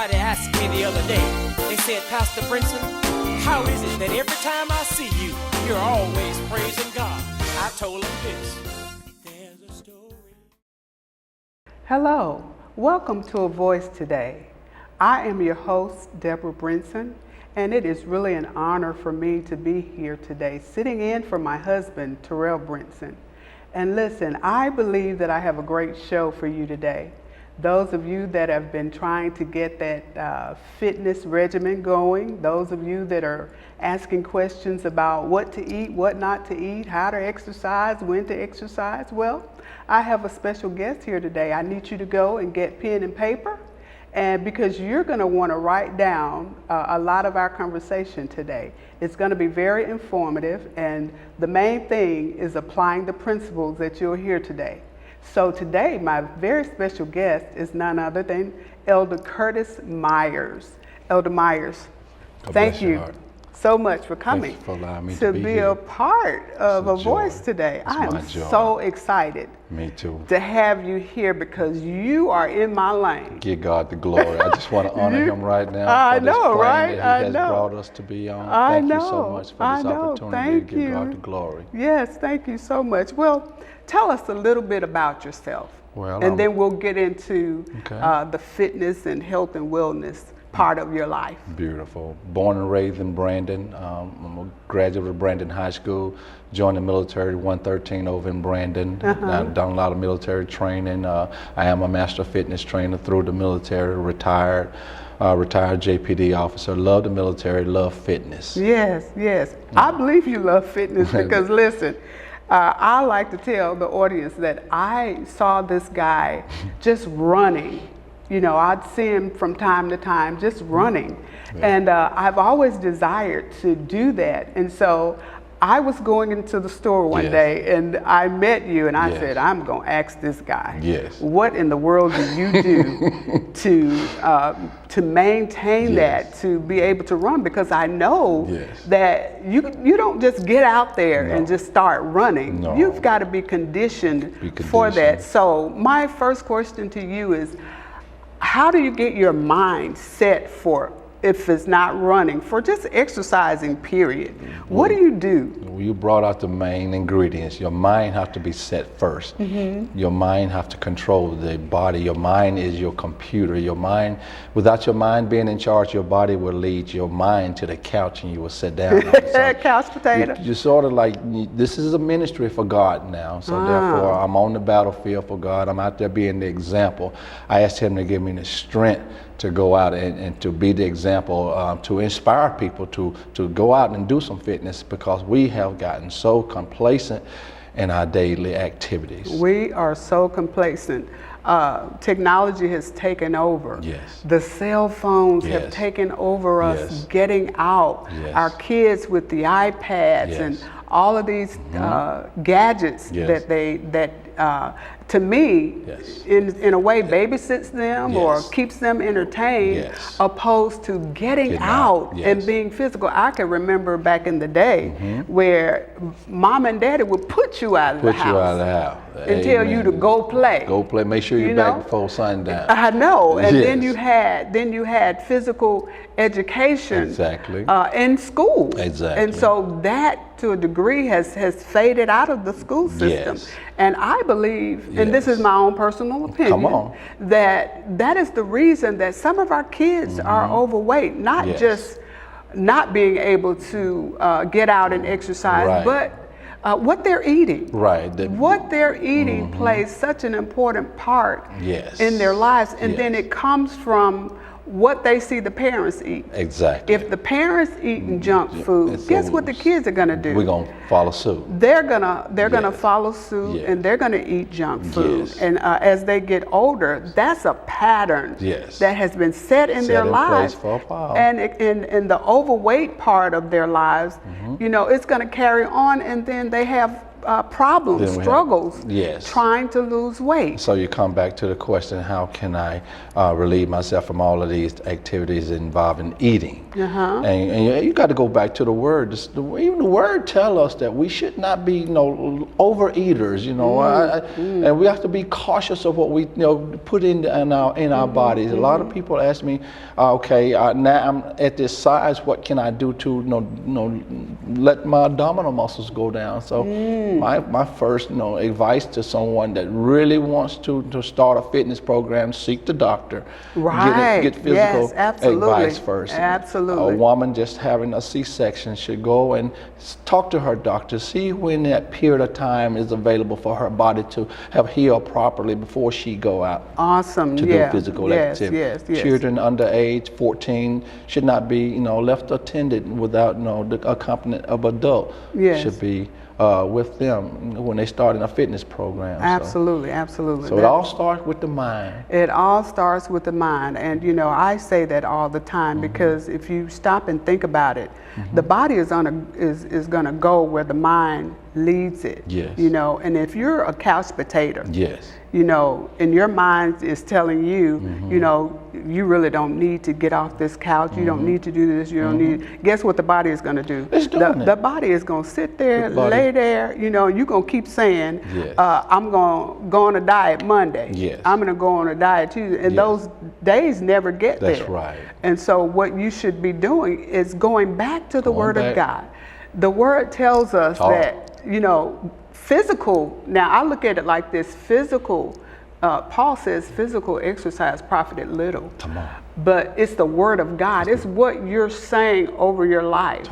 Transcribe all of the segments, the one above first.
Somebody asked me the other day, they said, Pastor Brinson, how is it that every time I see you, you're always praising God? I told them this. There's a story. Hello, welcome to A Voice Today. I am your host, Debra Brinson, and it is really an honor for me to be here today, sitting in for my husband, Terrell Brinson. And listen, I believe that I have a great show for you today. Those of you that have been trying to get that fitness regimen going, those of you that are asking questions about what to eat, what not to eat, how to exercise, when to exercise, well, I have a special guest here today. I need you to go and get pen and paper, and because you're going to want to write down a lot of our conversation today. It's going to be very informative, and the main thing is applying the principles that you'll hear today. So today, my very special guest is none other than Elder Curtis Myers. Elder Myers, thank you so much for coming for allowing me to be a part of A Voice today. I am so excited. Me too. To have you here because you are in my lane. Give God the glory. I just want to honor him right now. I for know, this right? That he has brought us to be on. Thank you so much for this opportunity to give God the glory. Yes, thank you so much. Well, tell us a little bit about yourself. Well, and then we'll get into the fitness and health and wellness part of your life. Beautiful. Born and raised in Brandon. I'm a graduate of Brandon High School. Joined the military 113 over in Brandon. I've done a lot of military training. I am a master fitness trainer through the military. Retired JPD officer. Love the military. Love fitness. Yes, yes. I believe you love fitness because listen. I like to tell the audience that I saw this guy just running. You know, I'd see him from time to time just running. And I've always desired to do that. And so I was going into the store one day and I met you and I said, I'm going to ask this guy, what in the world do you do to maintain that, to be able to run? Because I know that you don't just get out there and just start running. You've got to be conditioned for that. So my first question to you is, how do you get your mind set for, if it's not running, for just exercising, period? What do you do? Well, you brought out the main ingredients. Your mind has to be set first. Your mind has to control the body. Your mind is your computer. Your mind, without your mind being in charge, your body will lead your mind to the couch and you will sit down. Couch potato. You're sort of like, this is a ministry for God now. So therefore, I'm on the battlefield for God. I'm out there being the example. I asked him to give me the strength to go out and to be the example, to inspire people to go out and do some fitness, because we have gotten so complacent in our daily activities. We are so complacent. Technology has taken over. The cell phones have taken over us getting out. Our kids with the iPads and all of these gadgets that to me, in a way, babysits them or keeps them entertained, opposed to getting out and being physical. I can remember back in the day where mom and daddy would put you out of the house. And tell you to go play. Go play. Make sure you're back before sundown. I know. And then you had physical education in school. And so that, to a degree, has faded out of the school system. And I believe, and this is my own personal opinion, that is the reason that some of our kids are overweight, not just not being able to get out and exercise, but what they're eating. What they're eating plays such an important part in their lives. And then it comes from what they see the parents eat. If the parents eating junk food, guess what the kids are gonna do? We're gonna follow suit. They're gonna follow suit, and they're gonna eat junk food. And as they get older, that's a pattern that has been set in their lives. For a while. And in the overweight part of their lives, you know, it's gonna carry on, and then they have problems, Then we have- struggles, yes. trying to lose weight. So you come back to the question, how can I relieve myself from all of these activities involving eating? And you got to go back to the word. Even the word tell us that we should not be, overeaters. And we have to be cautious of what we, put in our bodies. A lot of people ask me, now I'm at this size. What can I do to, let my abdominal muscles go down? So my first, advice to someone that really wants to start a fitness program, seek the doctor. Right. Get physical Yes, absolutely. advice first. Absolutely. A woman just having a C-section should go and talk to her doctor, see when that period of time is available for her body to have healed properly before she go out. Awesome. To do physical activity. Yes. Children under age 14 should not be, left unattended without, the accompaniment of adult. Yes. Should be with them when they start in a fitness program. Absolutely. So it all starts with the mind. It all starts with the mind. And, I say that all the time because if you stop and think about it, the body is gonna go where the mind leads it. Yes. And if you're a couch potato, Yes. and your mind is telling you, you really don't need to get off this couch. You don't need to do this. You don't need. Guess what the body is going to do? It's doing it. The body is going to sit there, lay there. You're going to keep saying, Yes. I'm going to go on a diet Monday. Yes. I'm going to go on a diet Tuesday. And Yes. those days never get there. That's right. And so what you should be doing is going back to the Word of God. The Word tells us that, physical, now I look at it like this, physical, Paul says physical exercise profited little. Come on. But it's the Word of God. It's what you're saying over your life,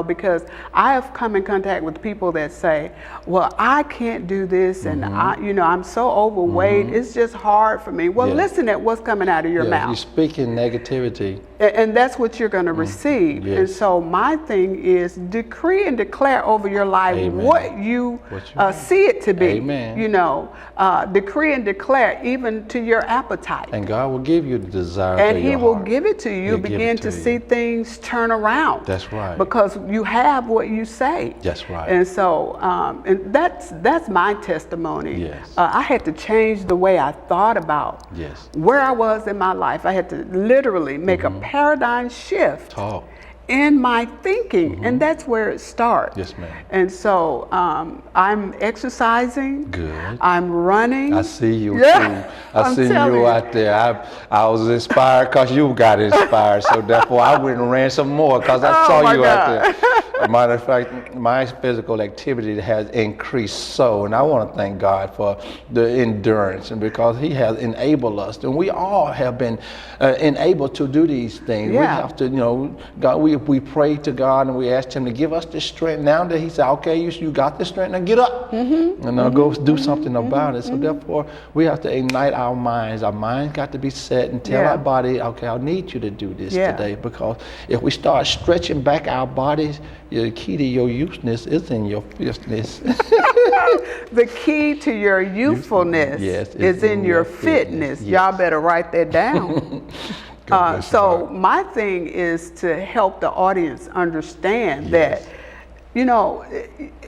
because I have come in contact with people that say, well, I can't do this and I'm so overweight. It's just hard for me. Well, listen at what's coming out of your mouth. You're speaking negativity. And that's what you're going to receive. Yes. And so my thing is decree and declare over your life what you see it to be. Amen. Decree and declare even to your appetite. And God will give you the desire And of He your will heart. give it to you. He'll Begin give it to to see you. things turn around. That's right. Because you have what you say. That's right. And so, and that's my testimony. Yes. I had to change the way I thought about where I was in my life. I had to literally make a paradigm shift in my thinking, and that's where it starts. Yes, ma'am. And so I'm exercising. Good. I'm running. I see you Yeah, too. I I'm see telling you you. out there. I was inspired because you got inspired. So therefore I went and ran some more because I Oh, saw my you God. out there. Matter of fact, my physical activity has increased and I want to thank God for the endurance, and because He has enabled us, and we all have been enabled to do these things. We have to, God, we pray to God and we asked Him to give us the strength. Now that He said, okay, you got the strength, now get up and now go do something about it. So therefore, we have to ignite our minds. Our minds got to be set and tell our body, okay, I need you to do this today, because if we start stretching back our bodies, the key to your youthfulness is in your fitness. The key to your youthfulness is in your fitness. Y'all better write that down. So my thing is to help the audience understand that,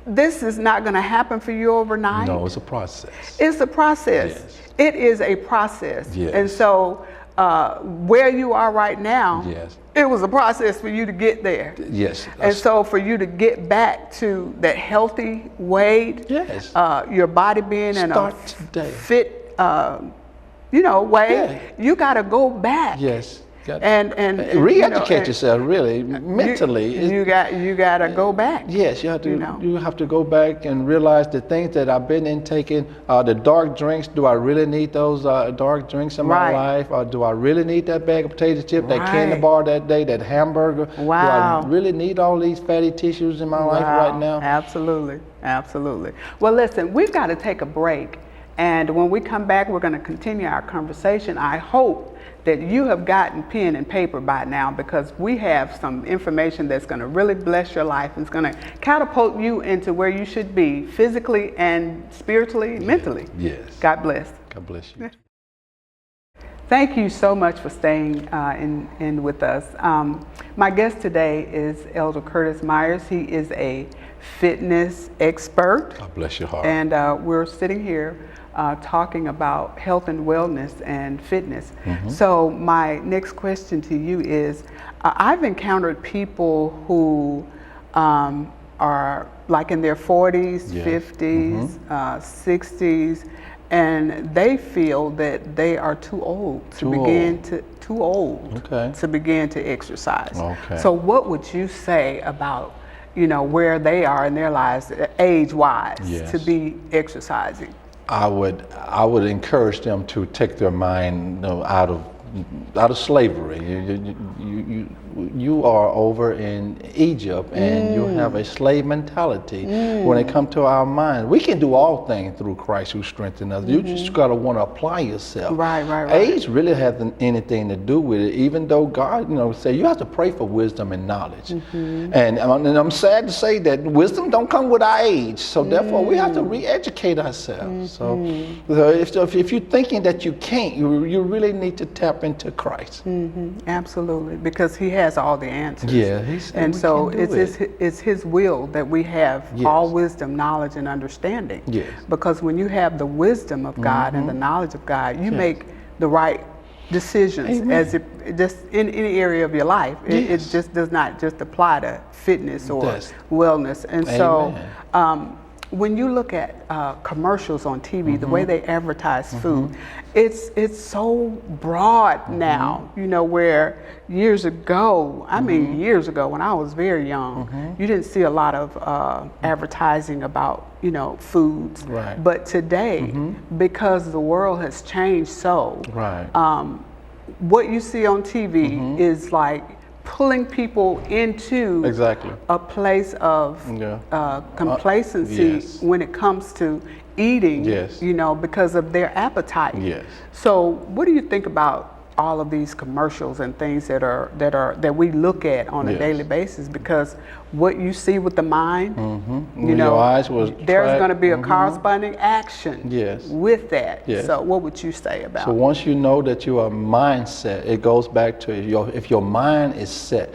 this is not going to happen for you overnight. No, it's a process. It's a process. Yes. It is a process. Yes. And so where you are right now, it was a process for you to get there. Yes. And so for you to get back to that healthy weight, your body being in a fit, way, you got to go back. Yes. And re-educate yourself, really, mentally. You got to go back. Yes, you have to. You have to go back and realize the things that I've been intaking. The dark drinks. Do I really need those dark drinks in my life? Or do I really need that bag of potato chip, that candy bar that day, that hamburger? Wow. Do I really need all these fatty tissues in my life right now? Absolutely, absolutely. Well, listen, we've got to take a break, and when we come back, we're going to continue our conversation. I hope that you have gotten pen and paper by now, because we have some information that's going to really bless your life and it's going to catapult you into where you should be physically and spiritually, mentally. Yes. God bless. God bless you. Thank you so much for staying in with us. My guest today is Elder Curtis Myers. He is a fitness expert. God bless your heart. And we're sitting here talking about health and wellness and fitness. So my next question to you is, I've encountered people who are like in their 40s, 50s, 60s, and they feel that they are too old to begin to exercise. So what would you say about, where they are in their lives, age-wise, to be exercising? I would encourage them to take their mind out of slavery. You are over in Egypt, and you have a slave mentality when it comes to our mind. We can do all things through Christ who strengthens us. You just got to want to apply yourself. Right. Age really hasn't anything to do with it, even though God, say you have to pray for wisdom and knowledge. And I'm sad to say that wisdom don't come with our age. So therefore, we have to re-educate ourselves. So if you're thinking that you can't, you really need to tap into Christ. Absolutely, because He has all the answers. Yeah, He said and we so can do it's His will that we have all wisdom, knowledge, and understanding. Yes. Because when you have the wisdom of God and the knowledge of God, you make the right decisions. As it just in any area of your life. It just does not just apply to fitness or wellness. And so when you look at commercials on TV, the way they advertise food, it's so broad now, where years ago, years ago when I was very young, you didn't see a lot of advertising about, foods. Right. But today, because the world has changed so, what you see on TV is like pulling people into a place of complacency when it comes to eating, because of their appetite. So what do you think about all of these commercials and things that we look at on a daily basis? Because what you see with the mind, your eyes was there's going to be a corresponding action with that. Yes. So what would you say about So once you know that you are mindset, it goes back to if your mind is set.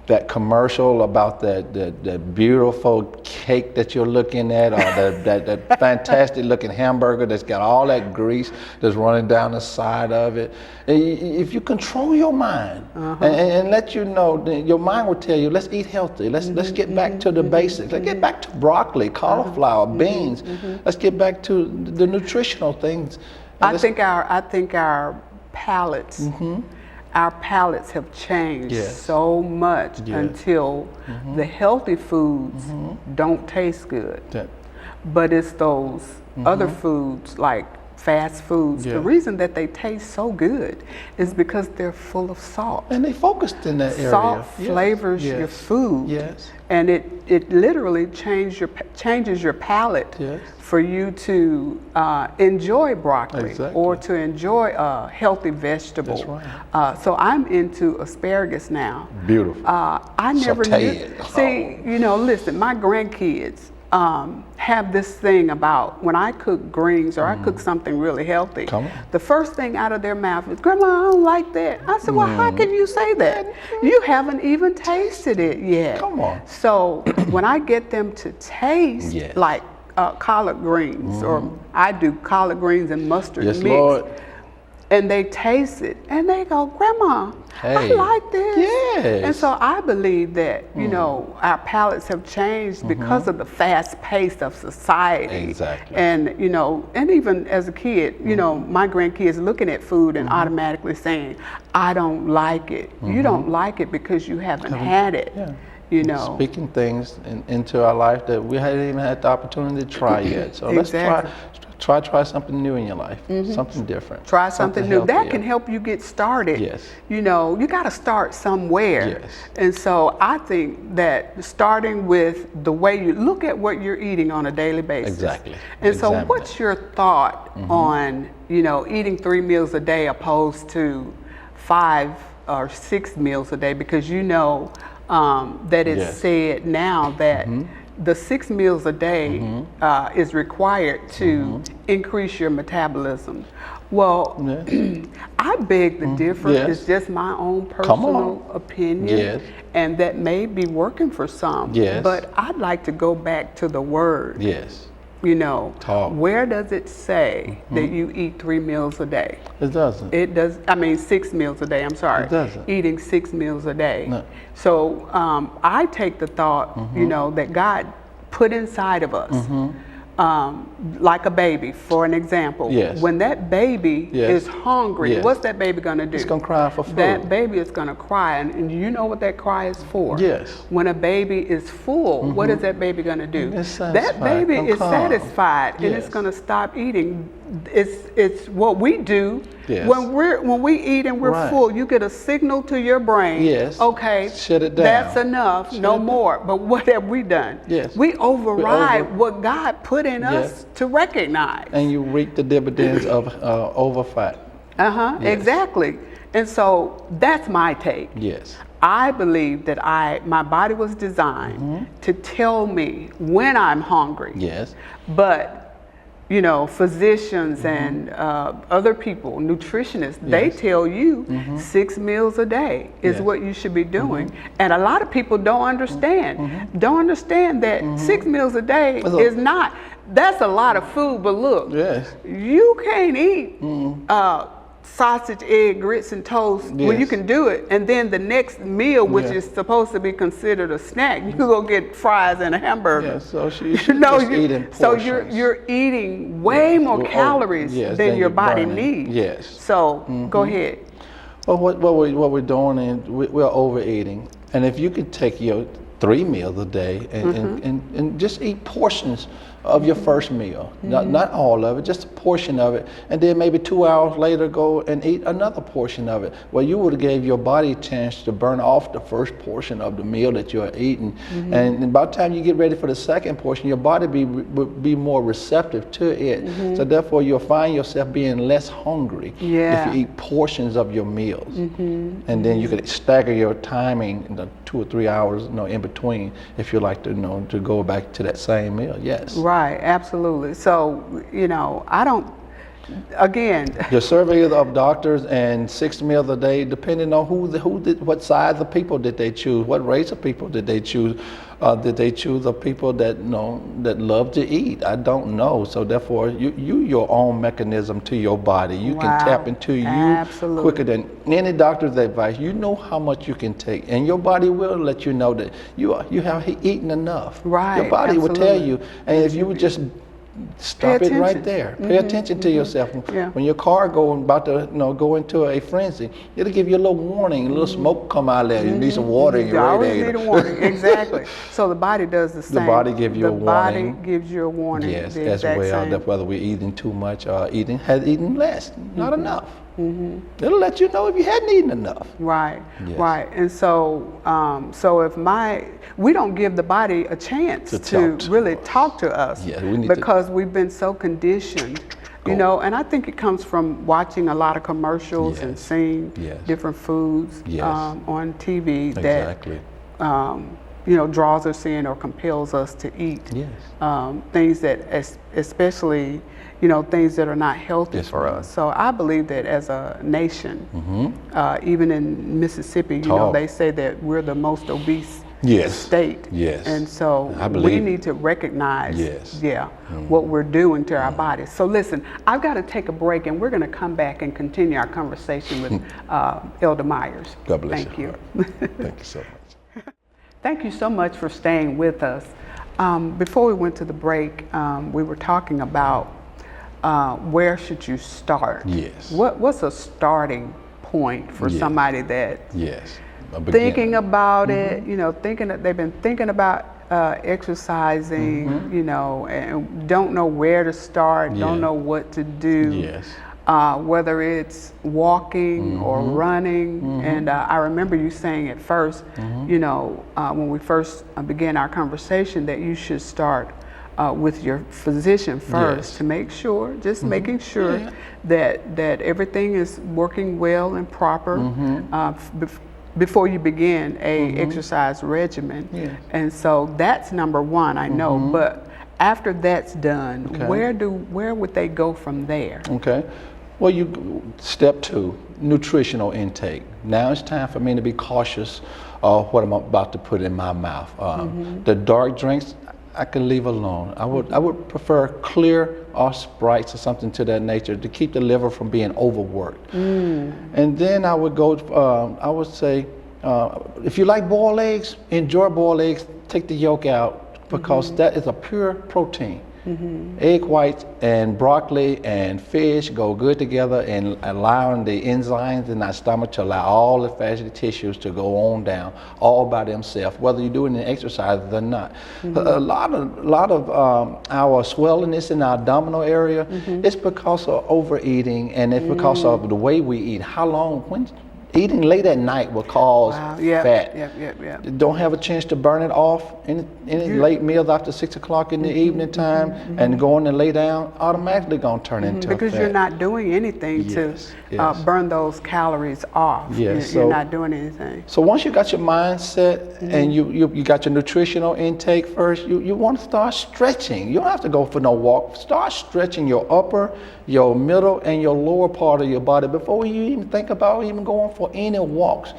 That commercial about that beautiful cake that you're looking at, or that fantastic looking hamburger that's got all that grease that's running down the side of it. If you control your mind and let you know, your mind will tell you, let's eat healthy. Let's get back to the basics. Let's get back to broccoli, cauliflower, beans. Let's get back to the nutritional things. I think our palates. Our palates have changed so much until the healthy foods don't taste good. But it's those other foods like fast foods. The reason that they taste so good is because they're full of salt. And they focused in that area. Salt flavors your food. And it literally changes your palate for you to enjoy broccoli or to enjoy a healthy vegetable. That's right. So I'm into asparagus now. Beautiful. I never knew. See, listen, my grandkids have this thing about when I cook greens or I cook something really healthy, the first thing out of their mouth is, "Grandma, I don't like that." I said, "Well, how can you say that? You haven't even tasted it yet." Come on. So when I get them to taste like collard greens, or I do collard greens and mustard mix, Lord. And they taste it and they go, "Grandma, I like this." Yes. And so I believe that, our palates have changed because of the fast pace of society. And, and even as a kid, my grandkids looking at food and automatically saying, "I don't like it." You don't like it because you haven't had it. Speaking things into our life that we hadn't even had the opportunity to try yet. So let's try something new in your life, something different. Try something new. That can help you get started. You got to start somewhere. And so I think that starting with the way you look at what you're eating on a daily basis. And so what's your thought on, eating 3 meals a day opposed to 5 or 6 meals a day? Because that it's said now that the 6 meals a day is required to increase your metabolism. Well, Yes. I beg to differ. Yes. It's just my own Come on. personal opinion. Yes. And that may be working for some. Yes. But I'd like to go back to the word. Yes. You know, Talk. where does it say that you eat 3 meals a day? It doesn't. It does, 6 meals a day, I'm sorry. It doesn't. Eating 6 meals a day. No. So I take the thought, you know, that God put inside of us, like a baby, for an example. Yes. When that baby Yes. is hungry, Yes. what's that baby gonna do? It's gonna cry for food. That baby is gonna cry, and you know what that cry is for? Yes. When a baby is full, what is that baby gonna do? It's That satisfied. baby Come is calm. satisfied, and it's Yes. gonna stop eating. It's what we do Yes. when we eat and we're Right. full. You get a signal to your brain. Yes. Okay. Shut it down. That's enough. Shut No it down. more. But what have we done? Yes. We override over- what God put in us Yes. to recognize. And you reap the dividends of overfat. Yes. Exactly. And so that's my take. Yes. I believe that my body was designed to tell me when I'm hungry. Yes. But, you know, physicians and other people, nutritionists, they Yes. tell you 6 meals a day is Yes. what you should be doing. And a lot of people don't understand. Don't understand that 6 meals a day That's a- is not, that's a lot of food, but look, Yes. you can't eat sausage, egg, grits, and toast when you Yes. can do it. And then the next meal, which Yeah. is supposed to be considered a snack, you go get fries and a hamburger. Yeah, so you should No, just eat in portions. so you're eating way more Well, calories yes, than than your you're body burning. needs. Yes. So go ahead. Well, what we're doing is we're overeating, and if you could take your 3 meals a day and just eat portions of your first meal, not all of it, just a portion of it, and then maybe 2 hours later go and eat another portion of it. Well, you would have gave your body a chance to burn off the first portion of the meal that you're eating, and by the time you get ready for the second portion, your body would be more receptive to it. So therefore, you'll find yourself being less hungry Yeah. if you eat portions of your meals, and then you could stagger your timing in the 2 or 3 hours, in between, if you like to, to go back to that same meal. Yes. Right, absolutely. So, I don't, again, Your survey of doctors and 6 meals a day, depending on what size of people did they choose, what race of people did they choose? Did they choose the people that that love to eat? I don't know. So therefore, you your own mechanism to your body. You Wow. can tap into you Absolutely. quicker than any doctor's advice. You know how much you can take, and your body will let you know that you have eaten enough. Right, Your body will tell absolutely. you, and if you would just stop it right attention. there. Pay attention to yourself. Yeah. When your car about to go into a frenzy, it'll give you a little warning, a little smoke come out there. You need some water in you your always radiator. need a warning. Exactly. So the body does the same. body gives you a warning. The body gives you a warning. Yes, the as exact well. same. That whether we're eating too much or had eaten less, not enough. It'll let you know if you hadn't eaten enough. Right, Yes. right. And so, if we don't give the body a chance To to talk to really us. talk to us, Yeah, we need to- because we've been so conditioned, and I think it comes from watching a lot of commercials and Yes. seeing Yes. different foods Yes. on TV Exactly. that draws us in or compels us to eat. Yes. Things that, especially, things that are not healthy Yes, for ma'am. us. So I believe that as a nation, even in Mississippi, Talk. they say that we're the most obese Yes. state. Yes. And so I we believe need to recognize, Yes. what we're doing to our bodies. So listen, I've got to take a break, and we're going to come back and continue our conversation with Elder Myers. God bless Thank your you. heart. Thank you so much. Thank you so much for staying with us. Before we went to the break, we were talking about where should you start? Yes. What's a starting point for Yes. somebody that Yes. A beginner. thinking about it, thinking that they've been thinking about exercising, and don't know where to start, Yeah. don't know what to do. Yes. Whether it's walking or running. And I remember you saying at first, when we first began our conversation, that you should start with your physician first Yes. to make sure, just making sure that everything is working well and proper before you begin a exercise regimen. Yes. And so that's number one, I know. But after that's done, Okay. where would they go from there? Okay. Well, step 2, nutritional intake. Now it's time for me to be cautious of what I'm about to put in my mouth. The dark drinks, I can leave alone. I would prefer clear or Sprites or something to that nature to keep the liver from being overworked. And then I would go, I would say, if you like boiled eggs, enjoy boiled eggs, take the yolk out because that is a pure protein. Egg whites and broccoli and fish go good together and allowing the enzymes in our stomach to allow all the fatty tissues to go on down all by themselves, whether you're doing the exercises or not. A lot of our swellingness in our abdominal area is because of overeating, and it's because of the way we eat. Eating late at night will cause fat. Don't have a chance to burn it off. Any late meals after 6 o'clock in the evening time and going to lay down, automatically gonna turn into because fat. you're not doing anything to burn those calories off. You're not doing anything. So once you got your mindset and you got your nutritional intake first, you want to start stretching. You don't have to go for no walk. Start stretching your upper, your middle, and your lower part of your body before you even think about even going for any walks.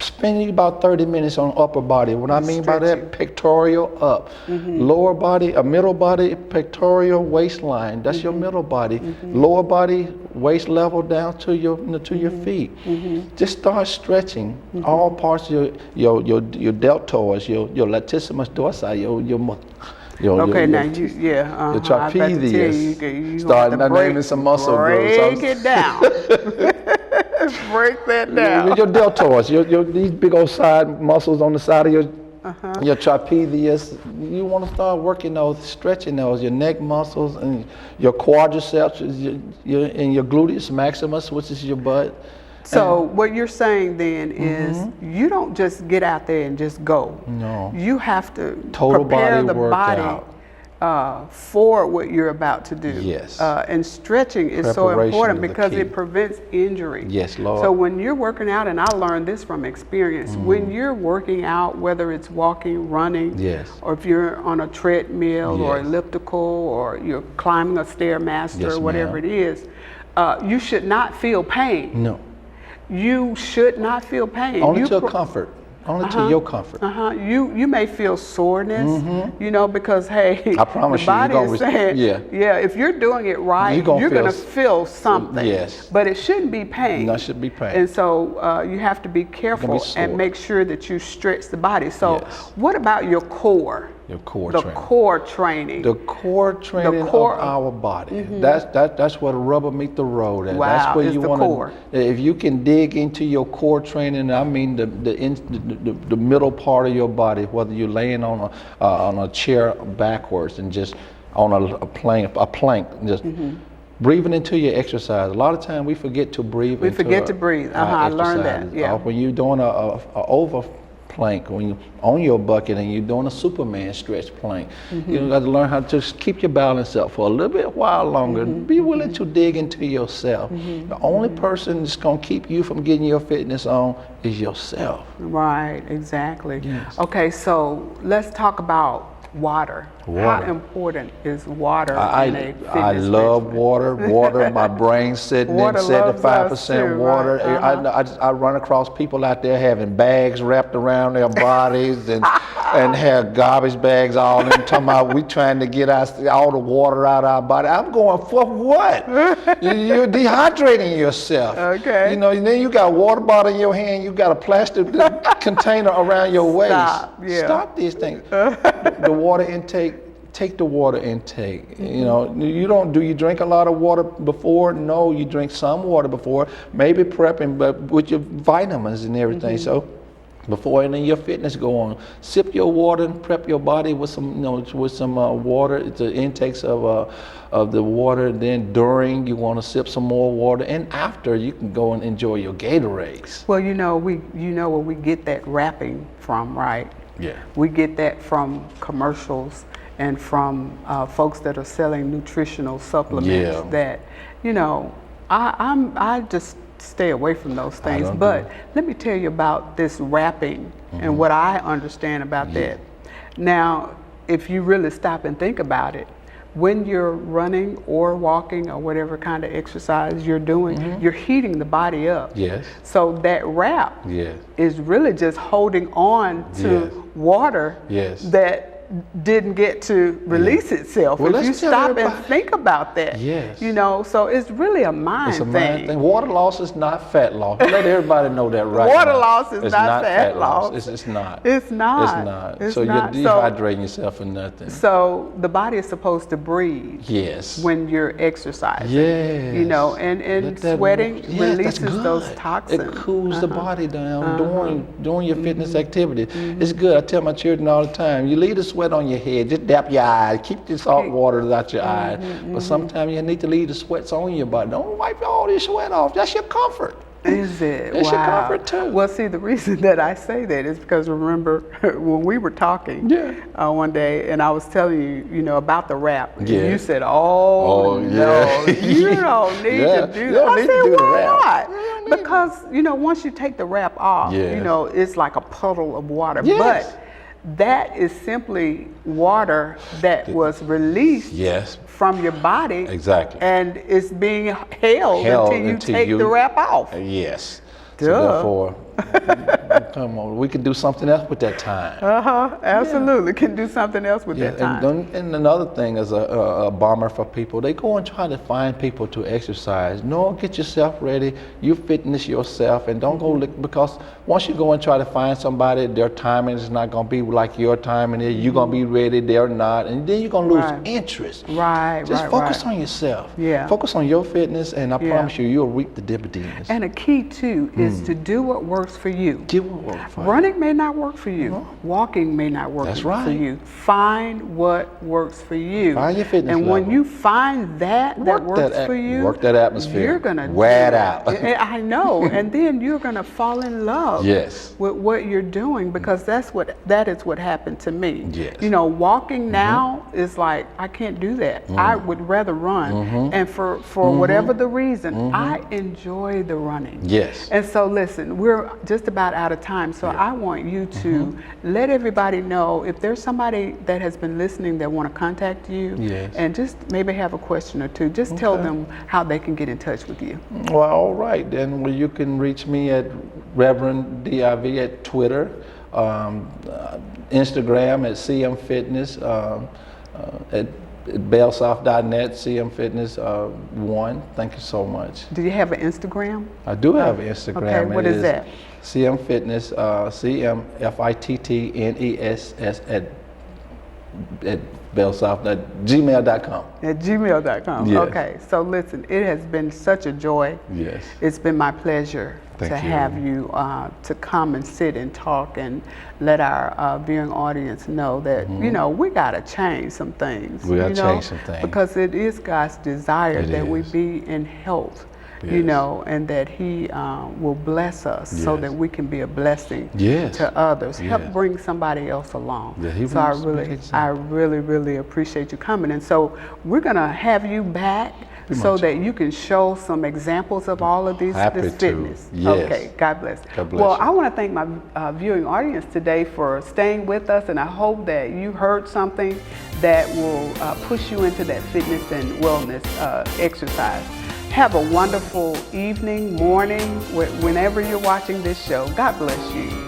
Spending about 30 minutes on upper body. What I mean by that, pectoral up. Lower body, middle body, pectoral waistline. That's your middle body. Lower body, waist level down to your feet. Just start stretching all parts of your deltoids, your latissimus dorsi, your trapezius. Start naming some muscle groups. Break it down. Break that down. Your deltoids, these big old side muscles on the side of your trapezius. You want to start working those, stretching those, your neck muscles and your quadriceps, and your gluteus maximus, which is your butt. So what you're saying then is you don't just get out there and just go. No. You have to Total prepare body the body workout. For what you're about to do. Yes. And stretching is so Preparation important is the because key. it prevents injury. Yes, Lord. So when you're working out, and I learned this from experience, when you're working out, whether it's walking, running, or if you're on a treadmill or elliptical, or you're climbing a Stairmaster or whatever it is, you should not feel pain. No. You should not feel pain. Only to comfort. Only to your comfort. You may feel soreness, because hey, I promise the body is saying, if you're doing it right, you're gonna feel something. Yes. But it shouldn't be pain. No, it should be pain. And so you have to be careful and make sure that you stretch the body. So what about your core? Your core the training. core training. The core training of our body. That's where the rubber meet the road at. Wow, that's where you want to. If you can dig into your core training, I mean the middle part of your body, whether you're laying on a chair backwards and just on a plank, just breathing into your exercise. A lot of time we forget to breathe. We forget to breathe. I learned that. Yeah. When you're doing a over plank, when you're on your bucket and you're doing a Superman stretch plank, you got to learn how to just keep your balance up for a little bit while longer. Be willing to dig into yourself. The only person that's going to keep you from getting your fitness on is yourself. Right, exactly. Yes. Okay, so let's talk about water. How important is water in a fitness I love regimen? water. My brain's sitting Water in 75% too, water. right? I run across people out there having bags wrapped around their bodies and have garbage bags all in, talking about we trying to get all the water out of our body. I'm going, for what? You're dehydrating yourself. Okay. And then you got a water bottle in your hand, you got a plastic container around your waist. Stop these things. The water intake. Take the water intake. Do you drink a lot of water before? No, you drink some water before, maybe prepping, but with your vitamins and everything. So before any of your fitness go on, sip your water and prep your body with some, water. It's the intakes of the water. Then during, you want to sip some more water, and after, you can go and enjoy your Gatorades. Well, where we get that wrapping from, right? Yeah. We get that from commercials and from folks that are selling nutritional supplements that, I just stay away from those things. But let me tell you about this wrapping and what I understand about that. Now, if you really stop and think about it, when you're running or walking or whatever kind of exercise you're doing, you're heating the body up. Yes. So that wrap Yes. is really just holding on to Yes. water Yes. that didn't get to release itself. Well, if you let's tell stop and everybody- think about that, Yes. you know, so it's really a mind It's a thing. mind thing. Water loss is not fat loss. Let everybody know that right Water now. loss is It's not fat loss. It's not. It's not. It's not. It's so not. you're dehydrating yourself for nothing. So the body is supposed to breathe Yes. when you're exercising. Yes. You know, and Let that sweating move. Yes, that's releases those good. toxins. It cools the body down during your fitness activity. It's good. I tell my children all the time, you leave the sweat on your head, just dap your eyes, keep the salt water out your eyes. But sometimes you need to leave the sweats on your body. Don't wipe all this sweat off. That's your comfort. Is it? It's your Wow. comfort too. Well, see, the reason that I say that is because remember when we were talking one day, and I was telling you, you know, about the wrap. And Yeah. you said, "Oh, no, yeah. you don't need Yeah. to do You that." don't I need to said, do the "Why wrap. not?" You don't need Because you know, once you take the wrap off, Yes. you know, it's like a puddle of water. Yes. But that is simply water that was released Yes. from your body. Exactly. And it's being held until you take the wrap off. Yes. Duh. So therefore, come on, we can do something else with that time. Absolutely. Can do something else with that time. And another thing is a bummer for people. They go and try to find people to exercise. No, get yourself ready. You fitness yourself, and don't go look, because once you go and try to find somebody, their timing is not going to be like your timing is. You're going to be ready, they're not, and then you're going to lose interest. Right, Just right, focus right. on yourself. Yeah. Focus on your fitness, and I Yeah. promise you, you'll reap the dividends. And a key too is to do what works for you. Give what works for you. Running may not work for you. Walking may not work That's for right. you. Find what works for you. Find your fitness And when level. you find that Work works that for you, work that atmosphere. you're gonna wear it do out. I know. And then you're gonna fall in love Yes. with what you're doing, because that is what happened to me. Yes. You know, walking now is like I can't do that. I would rather run. And for whatever the reason, I enjoy the running. Yes. And so listen, we're just about out of time, so I want you to let everybody know if there's somebody that has been listening that want to contact you, Yes. and just maybe have a question or two, just tell them how they can get in touch with you. Well, all right, then well, you can reach me at Reverend DIV at Twitter, Instagram at CM Fitness, at bellsouth.net, CM Fitness 1. Thank you so much. Do you have an Instagram? I do have an Instagram. Okay, what is that? CM Fitness, CM FITTNESS at bellsouth.gmail.com. At gmail.com. Yes. Okay, so listen, it has been such a joy. Yes. It's been my pleasure Thank to you. have you to come and sit and talk and let our viewing audience know that, you know, we got to change some things. We gotta you know, change some things. Because it is God's desire It that we is. be in health. You Yes. know, and that He will bless us so Yes. that we can be a blessing Yes. to others. Help Yes. bring somebody else along. Yeah, He so I wants to make really, example. really appreciate you coming. And so we're gonna have you back so much. that you can show some examples of all of this Happy to. fitness. Yes. Okay, God bless. God bless Well, you. I want to thank my viewing audience today for staying with us, and I hope that you heard something that will push you into that fitness and wellness exercise. Have a wonderful evening, morning, whenever you're watching this show. God bless you.